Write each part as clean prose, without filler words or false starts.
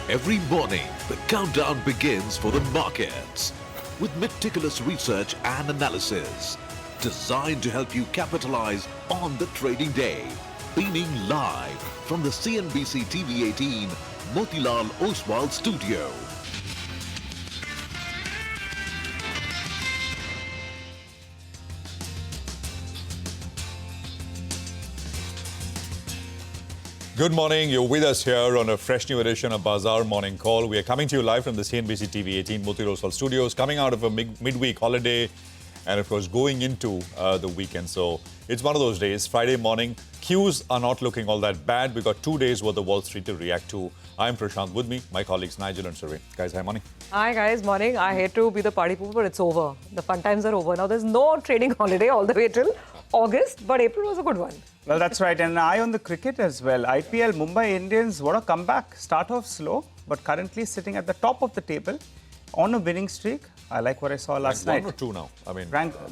Every morning, the countdown begins for the markets with meticulous research and analysis designed to help you capitalize on the trading day. Beaming live from the CNBC TV 18 Motilal Oswal studio. Good morning. You're with us here on a fresh new edition of Bazaar Morning Call. We are coming to you live from the CNBC TV 18 Motilal Oswal studios, coming out of a midweek holiday and, of course, going into the weekend. So it's one of those days, Friday morning. Cues are not looking all that bad. We've got 2 days worth of Wall Street to react to. I'm Prashant, with me, my colleagues Nigel and Survey. Guys, hi, morning. Hi, guys. Morning. I hate to be the party pooper, but it's over. The fun times are over. Now, there's no trading holiday all the way till August, but April was a good one. Well, that's right. And an eye on the cricket as well. IPL, Mumbai Indians, what a comeback. Start off slow, but currently sitting at the top of the table on a winning streak. I like what I saw last night. 1 or 2 now?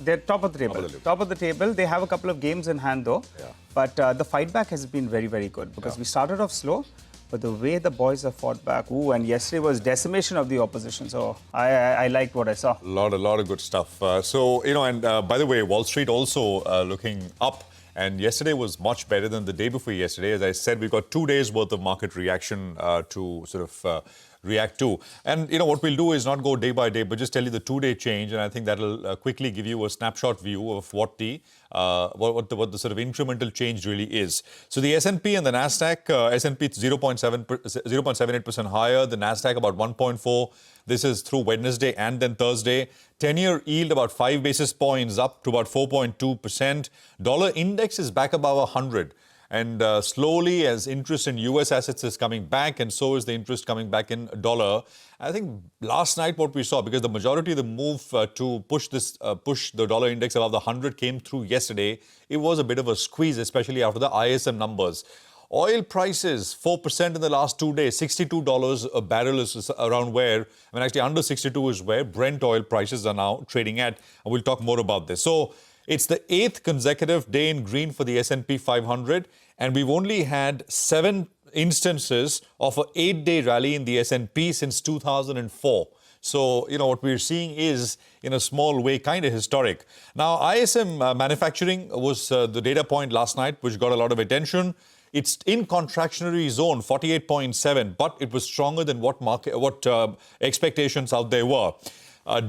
They're top of the table. Top of the table. They have a couple of games in hand, though. Yeah. But the fight back has been very, very good because we started off slow. But the way the boys have fought back, and yesterday was decimation of the opposition. So I liked what I saw. A lot of good stuff. By the way, Wall Street also looking up. And yesterday was much better than the day before yesterday. As I said, we've got 2 days worth of market reaction to sort of react to. And, what we'll do is not go day by day, but just tell you the 2-day change. And I think that'll quickly give you a snapshot view of what the sort of incremental change really is. So the S&P and the Nasdaq, S&P 0.78% higher, the Nasdaq about 1.4%. This is through Wednesday and then Thursday. 10-year yield about 5 basis points up to about 4.2%. Dollar index is back above 100. And slowly, as interest in U.S. assets is coming back, and so is the interest coming back in dollar. I think last night what we saw, because the majority of the move to push the dollar index above the 100 came through yesterday, it was a bit of a squeeze, especially after the ISM numbers. Oil prices, 4% in the last 2 days, $62 a barrel is around where, actually under 62 is where Brent oil prices are now trading at. And we'll talk more about this. So it's the 8th consecutive day in green for the S&P 500. And we've only had 7 instances of an 8-day rally in the S&P since 2004. So, what we're seeing is, in a small way, kind of historic. Now, ISM manufacturing was the data point last night, which got a lot of attention. It's in contractionary zone, 48.7, but it was stronger than what expectations out there were.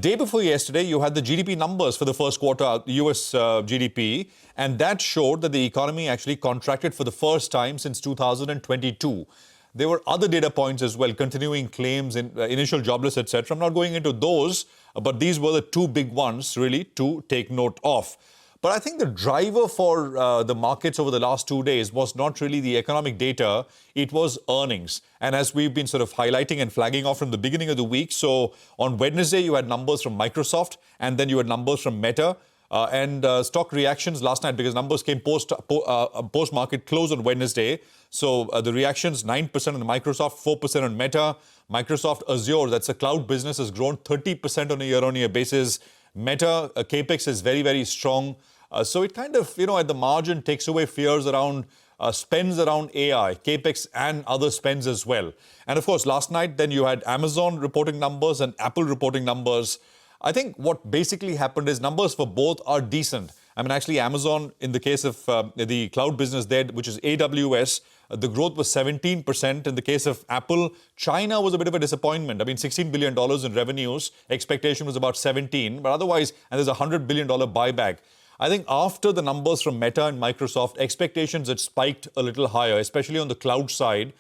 Day before yesterday, you had the GDP numbers for the first quarter, US GDP, and that showed that the economy actually contracted for the first time since 2022. There were other data points as well, continuing claims, initial jobless, etc. I'm not going into those, but these were the 2 big ones, really, to take note of. But I think the driver for the markets over the last 2 days was not really the economic data, it was earnings. And as we've been sort of highlighting and flagging off from the beginning of the week, so on Wednesday you had numbers from Microsoft and then you had numbers from Meta. And stock reactions last night, because numbers came post-market close on Wednesday. So the reactions, 9% on Microsoft, 4% on Meta. Microsoft Azure, that's a cloud business, has grown 30% on a year-on-year basis. Meta, Capex is very, very strong. So it kind of, at the margin takes away fears around spends around AI, Capex and other spends as well. And of course, last night, then you had Amazon reporting numbers and Apple reporting numbers. I think what basically happened is numbers for both are decent. Actually, Amazon, in the case of the cloud business there, which is AWS, the growth was 17%. In the case of Apple, China was a bit of a disappointment. $16 billion in revenues. Expectation was about 17. But otherwise, and there's a $100 billion buyback. I think after the numbers from Meta and Microsoft, expectations had spiked a little higher, especially on the cloud side.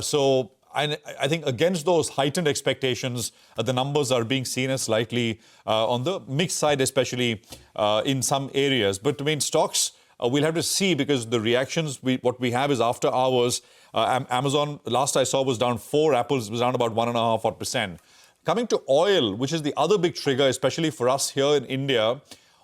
So I think against those heightened expectations, the numbers are being seen as slightly on the mixed side, especially in some areas. But stocks, we'll have to see, because the reactions, what we have is after hours. Amazon, last I saw, was down 4. Apple was down about 1.5%. Coming to oil, which is the other big trigger, especially for us here in India,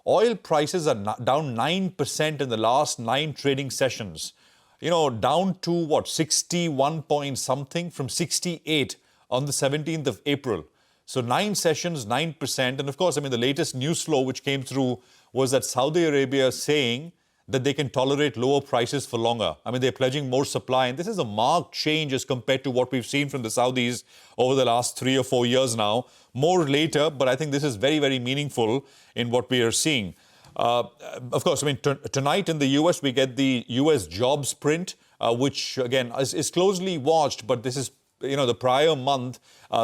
oil prices are down 9% in the last 9 trading sessions. Down to 61 point something from 68 on the 17th of April. So 9 sessions, 9%. And of course, the latest news flow which came through was that Saudi Arabia saying that they can tolerate lower prices for longer. I mean, they're pledging more supply, and this is a marked change as compared to what we've seen from the Saudis over the last 3 or 4 years now. More later, but I think this is very, very meaningful in what we are seeing. Of course, I mean, tonight in the US, we get the US jobs print, which, again, is closely watched, but this is, the prior month.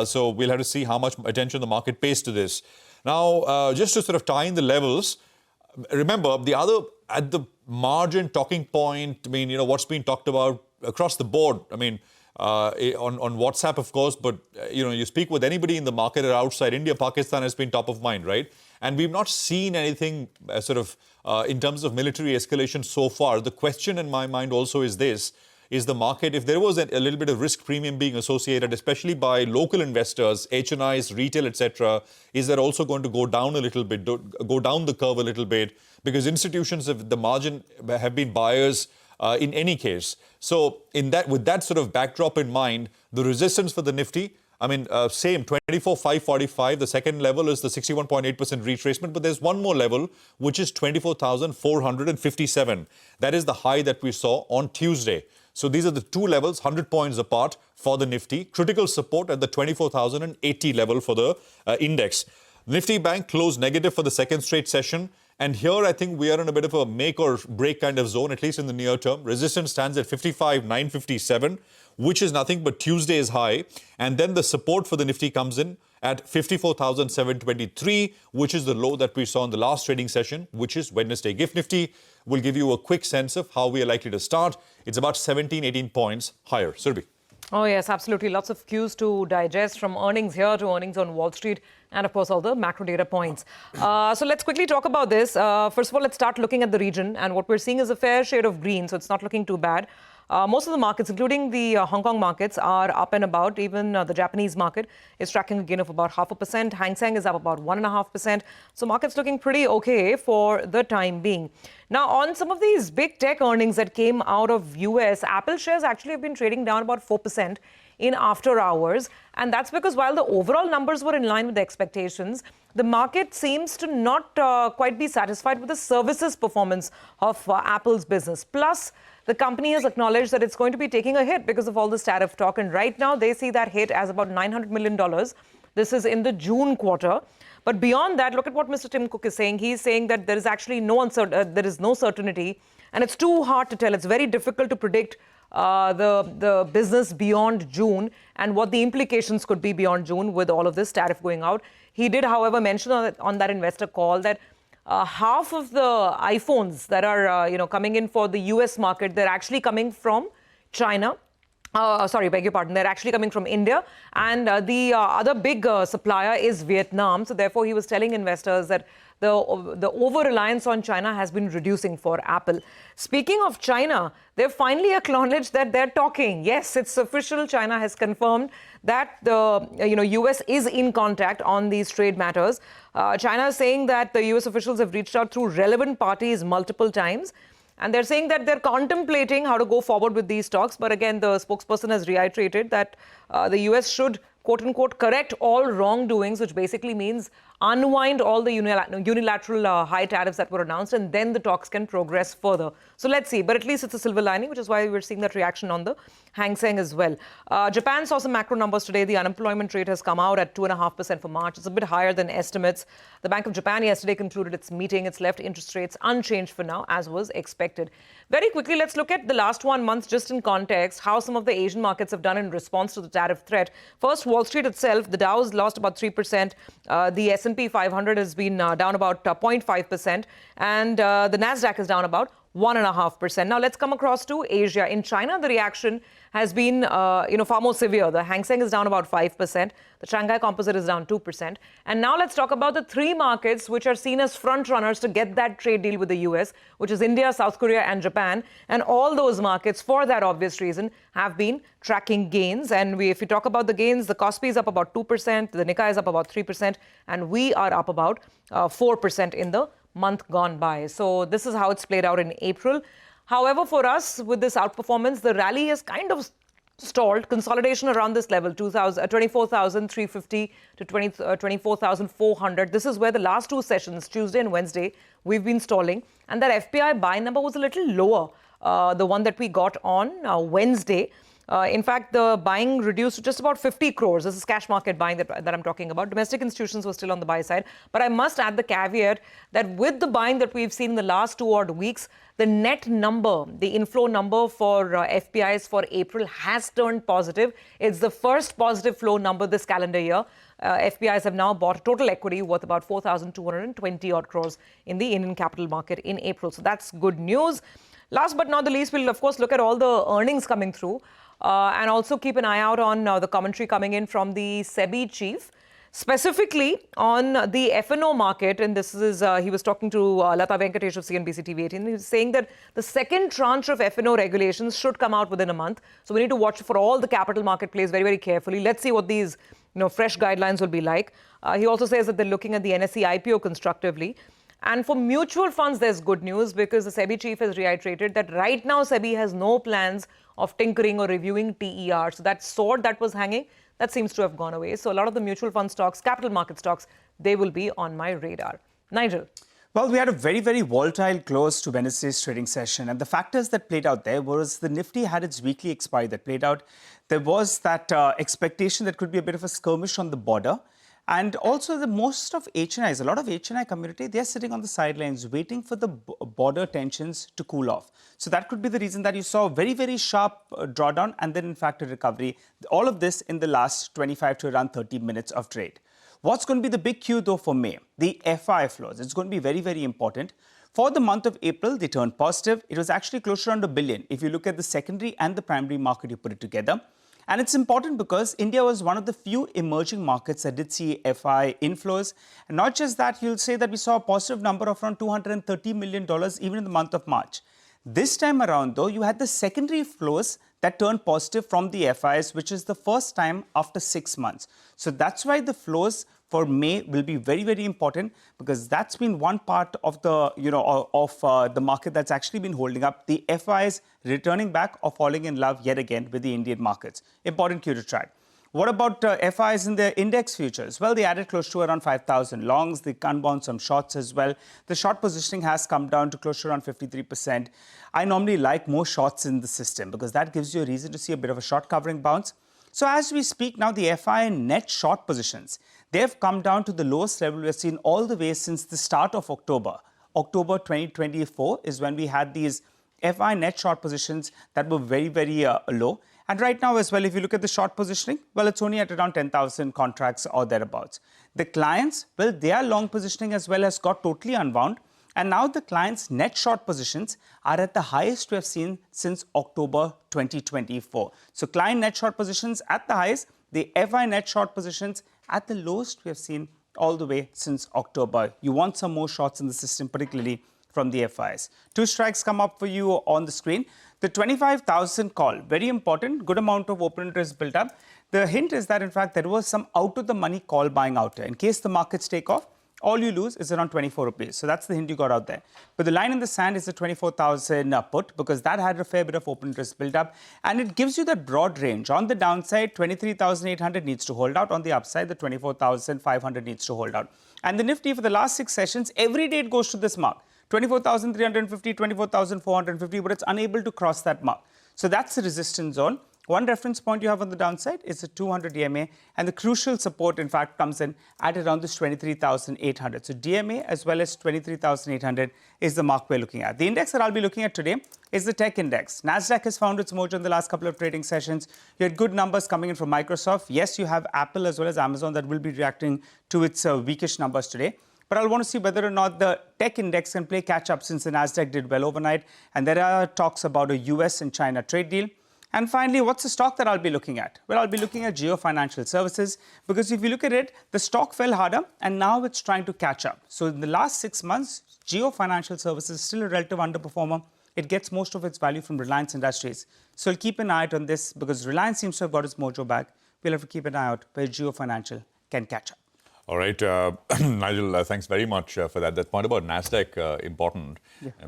So we'll have to see how much attention the market pays to this. Now, just to sort of tie in the levels, remember, the other, at the margin talking point, I mean, what's been talked about across the board, I mean, on WhatsApp, of course, but, you speak with anybody in the market or outside, India, Pakistan has been top of mind, right? And we've not seen anything in terms of military escalation so far. The question in my mind also is this, is the market, if there was a little bit of risk premium being associated, especially by local investors, HNIs, retail, etc., is that also going to go down a little bit, go down the curve a little bit? Because institutions of the margin have been buyers in any case. So with that sort of backdrop in mind, the resistance for the Nifty, I mean, same, 24,545. The second level is the 61.8% retracement. But there's one more level, which is 24,457. That is the high that we saw on Tuesday. So these are the two levels, 100 points apart for the Nifty. Critical support at the 24,080 level for the index. Nifty Bank closed negative for the second straight session. And here, I think we are in a bit of a make or break kind of zone, at least in the near term. Resistance stands at 55,957, which is nothing but Tuesday's high. And then the support for the Nifty comes in at 54,723, which is the low that we saw in the last trading session, which is Wednesday. GIFT Nifty will give you a quick sense of how we are likely to start. It's about 17, 18 points higher. Surbhi. Oh, yes, absolutely. Lots of cues to digest, from earnings here to earnings on Wall Street, and, of course, all the macro data points. So let's quickly talk about this. First of all, let's start looking at the region. And what we're seeing is a fair shade of green, so it's not looking too bad. Most of the markets, including the Hong Kong markets, are up and about. Even the Japanese market is tracking a gain of about 0.5%. Hang Seng is up about 1.5%. So markets looking pretty okay for the time being. Now, on some of these big tech earnings that came out of US, Apple shares actually have been trading down about 4% in after hours. And that's because while the overall numbers were in line with the expectations, the market seems to not quite be satisfied with the services performance of Apple's business. Plus, the company has acknowledged that it's going to be taking a hit because of all this tariff talk. And right now, they see that hit as about $900 million. This is in the June quarter. But beyond that, look at what Mr. Tim Cook is saying. He's saying that there is actually no certainty, and it's too hard to tell. It's very difficult to predict the business beyond June and what the implications could be beyond June with all of this tariff going out. He did, however, mention on that investor call that half of the iPhones that are coming in for the US market, they're actually coming from China. Beg your pardon. They're actually coming from India. And the other big supplier is Vietnam. So therefore, he was telling investors that the over-reliance on China has been reducing for Apple. Speaking of China, they've finally acknowledged that they're talking. Yes, it's official. China has confirmed that the US is in contact on these trade matters. China is saying that the US officials have reached out through relevant parties multiple times. And they're saying that they're contemplating how to go forward with these talks. But again, the spokesperson has reiterated that the US should, quote unquote, correct all wrongdoings, which basically means unwind all the unilateral high tariffs that were announced, and then the talks can progress further. So let's see. But at least it's a silver lining, which is why we're seeing that reaction on the Hang Seng as well. Japan saw some macro numbers today. The unemployment rate has come out at 2.5% for March. It's a bit higher than estimates. The Bank of Japan yesterday concluded its meeting. It's left interest rates unchanged for now, as was expected. Very quickly, let's look at the last 1 month, just in context, how some of the Asian markets have done in response to the tariff threat. First, Wall Street itself, the Dow's lost about 3%. The S&P 500 has been down about 0.5%. And the Nasdaq is down about 1.5%. Now, let's come across to Asia. In China, the reaction has been, far more severe. The Hang Seng is down about 5%. The Shanghai Composite is down 2%. And now let's talk about the three markets which are seen as front runners to get that trade deal with the US, which is India, South Korea, and Japan. And all those markets, for that obvious reason, have been tracking gains. And if you talk about the gains, the Kospi is up about 2%, the Nikkei is up about 3%, and we are up about 4% in the month gone by. So this is how it's played out in April. However, for us, with this outperformance, the rally has kind of stalled. Consolidation around this level, 24,350 to 24,400. This is where the last two sessions, Tuesday and Wednesday, we've been stalling. And that FPI buy number was a little lower, the one that we got on Wednesday. In fact, the buying reduced to just about 50 crores. This is cash market buying that I'm talking about. Domestic institutions were still on the buy side. But I must add the caveat that with the buying that we've seen in the last 2 odd weeks, the net number, the inflow number for FPIs for April has turned positive. It's the first positive flow number this calendar year. FPIs have now bought total equity worth about 4,220 odd crores in the Indian capital market in April. So that's good news. Last but not the least, we'll of course look at all the earnings coming through. And also keep an eye out on the commentary coming in from the SEBI chief, specifically on the F&O market. And this is, he was talking to Lata Venkatesh of CNBC TV 18. He was saying that the second tranche of F&O regulations should come out within a month. So we need to watch for all the capital market plays very, very carefully. Let's see what these fresh guidelines will be like. He also says that they're looking at the NSE IPO constructively. And for mutual funds, there's good news because the SEBI chief has reiterated that right now SEBI has no plans of tinkering or reviewing TER. So that sword that was hanging, that seems to have gone away. So a lot of the mutual fund stocks, capital market stocks, they will be on my radar. Nigel. Well, we had a very, very volatile close to Wednesday's trading session. And the factors that played out there was the Nifty had its weekly expiry that played out. There was that expectation that could be a bit of a skirmish on the border. And also the most of HNIs, a lot of HNI community, they're sitting on the sidelines waiting for the border tensions to cool off. So that could be the reason that you saw a very, very sharp drawdown and then in fact a recovery. All of this in the last 25 to around 30 minutes of trade. What's going to be the big cue though for May? The FI flows. It's going to be very, very important. For the month of April, they turned positive. It was actually close to around $1 billion. If you look at the secondary and the primary market, you put it together. And it's important because India was one of the few emerging markets that did see FI inflows. And not just that, you'll say that we saw a positive number of around $230 million even in the month of March. This time around, though, you had the secondary flows that turned positive from the FIs, which is the first time after 6 months. So that's why the flows for May will be very, very important because that's been one part of the, the market that's actually been holding up. The FIs returning back or falling in love yet again with the Indian markets. Important cue to track. What about FIs in the index futures? Well, they added close to around 5,000 longs. They unbound some shorts as well. The short positioning has come down to close to around 53%. I normally like more shorts in the system because that gives you a reason to see a bit of a short covering bounce. So as we speak now, the FI net short positions, they have come down to the lowest level we've seen all the way since the start of October. October 2024 is when we had these FI net short positions that were very, very low. And right now as well, if you look at the short positioning, well, it's only at around 10,000 contracts or thereabouts. The clients, well, their long positioning as well has got totally unwound. And now the clients' net short positions are at the highest we have seen since October 2024. So client net short positions at the highest, the FI net short positions at the lowest we have seen all the way since October. You want some more shorts in the system, particularly from the FIs. Two strikes come up for you on the screen. The 25,000 call, very important, good amount of open interest built up. The hint is that, in fact, there was some out-of-the-money call buying out there. In case the markets take off, all you lose is around 24 rupees. So that's the hint you got out there. But the line in the sand is the 24,000 put because that had a fair bit of open interest built up. And it gives you that broad range. On the downside, 23,800 needs to hold out. On the upside, the 24,500 needs to hold out. And the Nifty for the last 6 sessions, every day it goes to this mark. 24,350, 24,450, but it's unable to cross that mark. So that's the resistance zone. One reference point you have on the downside is the 200 DMA, and the crucial support, in fact, comes in at around this 23,800. So DMA as well as 23,800 is the mark we're looking at. The index that I'll be looking at today is the tech index. Nasdaq has found its mojo in the last couple of trading sessions. You had good numbers coming in from Microsoft. Yes, you have Apple as well as Amazon that will be reacting to its weakish numbers today. But I'll want to see whether or not the tech index can play catch up since the Nasdaq did well overnight. And there are talks about a US and China trade deal. And finally, what's the stock that I'll be looking at? Well, I'll be looking at Jio Financial Services because if you look at it, the stock fell harder and now it's trying to catch up. So in the last 6 months, Jio Financial Services is still a relative underperformer. It gets most of its value from Reliance Industries. So I'll keep an eye out on this because Reliance seems to have got its mojo back. We'll have to keep an eye out where Jio Financial can catch up. All right, Nigel, thanks very much for that. That point about Nasdaq, important,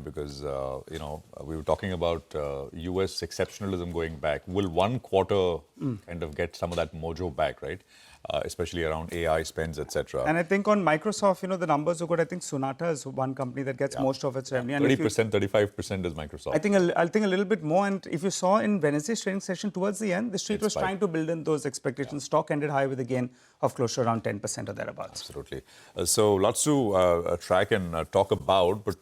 because, we were talking about US exceptionalism going back. Will one quarter kind of get some of that mojo back, right? especially around AI spends, etc. And I think on Microsoft, the numbers are good. I think Sonata is one company that gets most of its revenue. 30%, 35% is Microsoft. I think a little bit more. And if you saw in Wednesday's trading session towards the end, the street was trying to build in those expectations. Stock ended high with a gain of close to around 10% or thereabouts. Absolutely. So lots to track and talk about, but